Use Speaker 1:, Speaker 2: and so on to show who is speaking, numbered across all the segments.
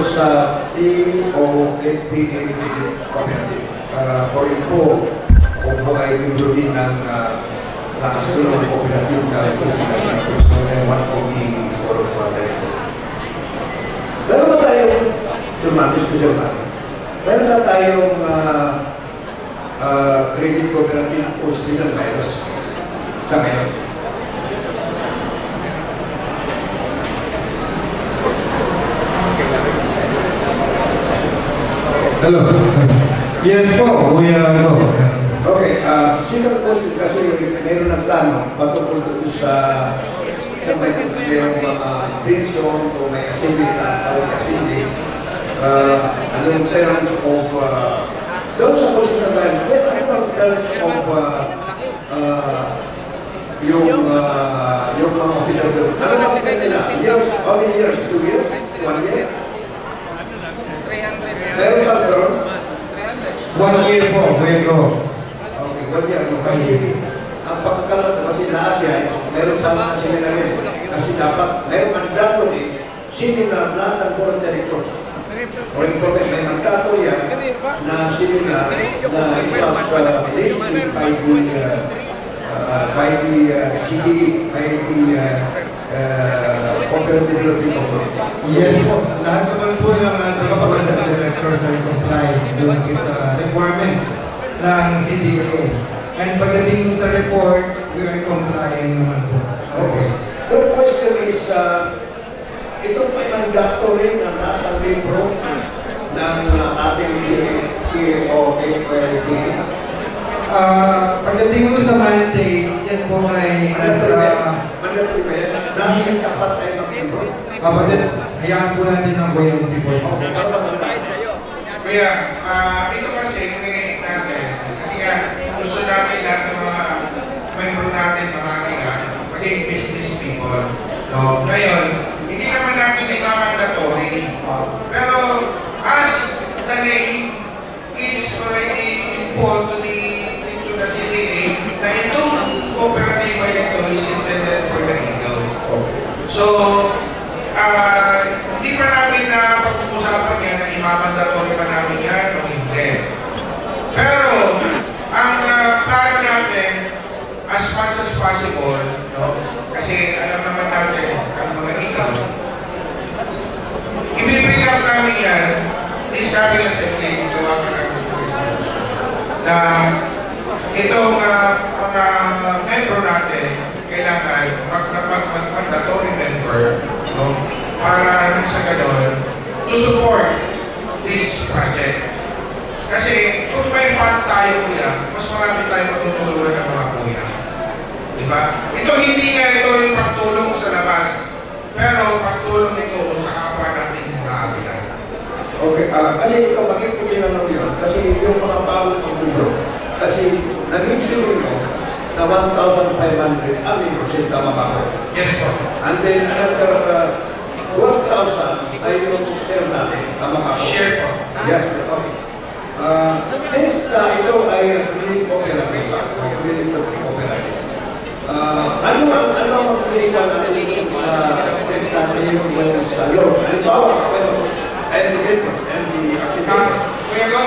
Speaker 1: sa TOFPA Credit Cooperative. O rin po, kung po ay membro din ng nakasagulong ng cooperative na Pilipinas na Personal One Committee or Director. Meron ba tayong, meron na tayong credit cooperative o student virus sa ngayon?
Speaker 2: Hello. Yes po, we go.
Speaker 1: Okay, second question kasi meron ng plano patungkol doon sa mayroong mga pension o may assembly na tawag assembly. Anong terms of doon sa question ng virus, anong terms of yung mga official doon? Ano ba ang nila? Years? How many years? 2 years? 1 year? Meron ba doon?
Speaker 2: 1 year po, we go.
Speaker 1: Okay, 1 year. Kasi ang pagkakaroon kasi lahat yan, meron pa mga seminar yan. Kasi dapat, meron mandatory seminar lahat ng board of directors. O implement, may mandatory yan na seminar na ipas listed by the CDE, by the Cooperative Development Authority.
Speaker 2: Yes po, lahat naman po ng ating board of directors ay comply doon sa requirements ng CDA. And pagdating sa report, we are complying naman po.
Speaker 1: Okay. The question is, ito pa mandatory na lahat ng membro ng ating TOFPA.
Speaker 2: Pagdating mo sa mandate, yan po ay nasa...
Speaker 1: Mandatory ba yan? Dahil dapat tayo mag-membro?
Speaker 2: Hayaan po natin ang buhay people.
Speaker 3: Kaya, ito kasi, kung natin, kasi nga, gusto natin lahat ng mga membro natin, mga ating maging business people. No? Ngayon, hindi naman natin mandatory. Pero, as the name is already involved into the CDA, na itong cooperative ay ito is intended for the Eagles. So, hindi pa namin na pag-uusapan yan na imamandatory pa namin yan o hindi. Pero, ang plano natin, as much as possible, no? Kasi alam naman natin, ang mga Eagles, ibibigay up namin yan, this coming assembly, gawa ka namin na itong mga member natin, kailangan mag-mandatory member, no? Para nang sa ganon, to support this project. Kasi kung may fund tayo, kuya, mas marami tayo matutulungan ng mga kuya. Diba? Ito hindi nga ito yung pagtulong sa labas, pero pagtulong ito sa kapwa natin mga abilan.
Speaker 1: Okay, kasi ito, bakit ko tinanong yun? Kasi yung mga bawat ng libro, kasi nag-issue nyo na 1,500 amin % tama ba ko?
Speaker 3: Yes po.
Speaker 1: And then another 1,000 ay yung share natin, tama ba ko?
Speaker 3: Share po.
Speaker 1: Yes, okay. Since ito ay credit cooperative, ano ang pinita natin sa presentation sa law? Halimbawa, and the members and the architect.
Speaker 3: Kuya Go,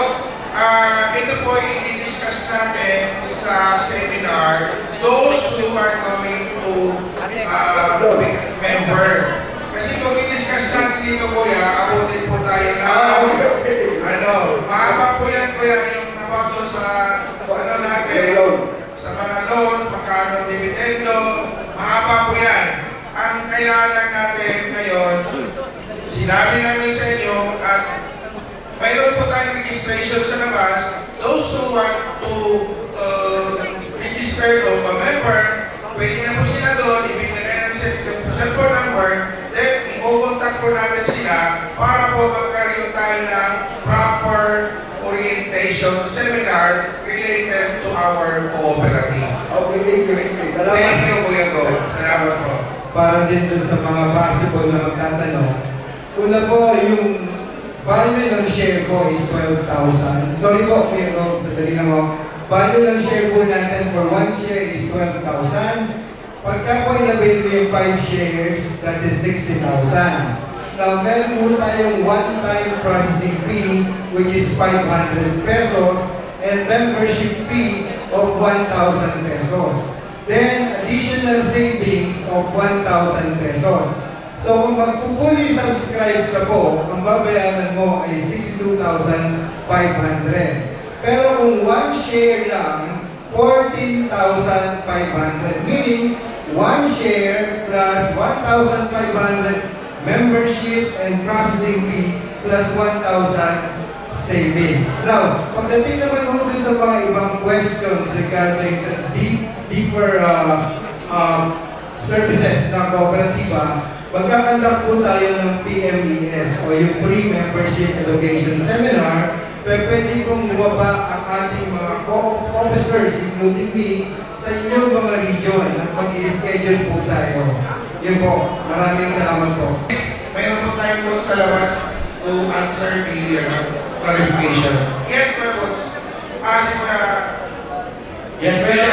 Speaker 3: ito po i-discuss natin sa seminar those who are going to be member. Kasi kung i-discuss natin dito, kuya, abutin po tayo na mahaba po yan, kuya, yung about doon sa natin, sa mga loan, magkano dividendo, mahaba po yan. Ang kailangan natin ngayon, sinabi namin sa inyo at mayroon po tayong registration sa labas. Those who want to register o member, pwede na po sila doon, ibigay ng cellphone number, then i-contact po natin sila para po magkaroon tayo ng proper orientation seminar related to our cooperative.
Speaker 1: Okay, thank you.
Speaker 3: Thank you, Kuya Go. Salamat po.
Speaker 2: Para din doon sa mga possible na magtatanong. Una po, yung value ng share ko is 12,000. Sorry po, Kuya Go, sadali lang ako. Value ng share po natin for 1 share is 12,000. Pagka po inabail mo yung 5 shares, that is 60,000. Now, meron po tayong one-time processing fee which is 500 pesos and membership fee of 1,000 pesos. Then, additional savings of 1,000 pesos. So, kung magpupuli subscribe ka po, ang babayaran mo ay 62,500. Pero kung one share lang, 14,500. Meaning, one share plus 1,500 membership and processing fee plus 1,000 savings. Now, pagdating naman ho sa mga ibang questions regarding sa deeper services ng kooperatiba, magkakandak po tayo ng PMES o yung Pre-Membership Education Seminar. Pwede pong bumaba ang ating mga co-officers, including me, sa inyong mga region at mag-i-schedule po tayo. Yun po. Maraming salamat po.
Speaker 3: Mayroon po tayo po sa labas to answer the clarification. Yes, Kuya Boss. Si Kuya...
Speaker 4: Yes, Kuya